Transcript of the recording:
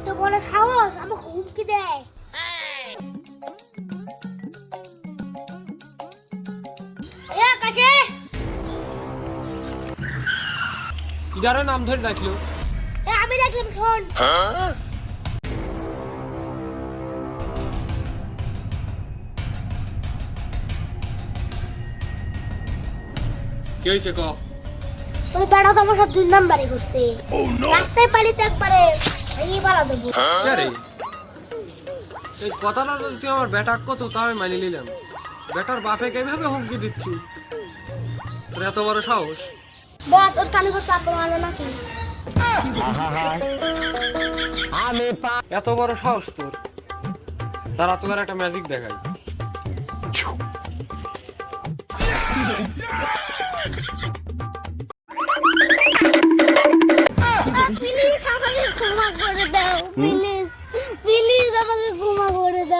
এত বড় সাহস আমাকে হুমকি দেয়। এ কাছে ইদারে নাম ধরে ডাকলো। এ আমি দেখলাম শোন। কি হয়েছে ক? ওই বেড়া তো আমার সাথে 2 নাম্বারই করছে। রাস্তায় পালিতে একবারে ভেঙে পালা দেবো। রে এই কথাটা তো তুই আমার বেটাক কত তা আমি মানি নিলাম। বেটার বাপে কিভাবে হুমকি দিচ্ছি? তোর এত বড় সাহস? বস ওর কানে বসে আপনার মারো নাকি? এত বড় সাহস তোর? দাঁড়া তোর একটা ম্যাজিক দেখাই। প্লিজ আমাকে ক্ষমা করে দাও, প্লিজ প্লিজ আমাকে ক্ষমা করে দাও।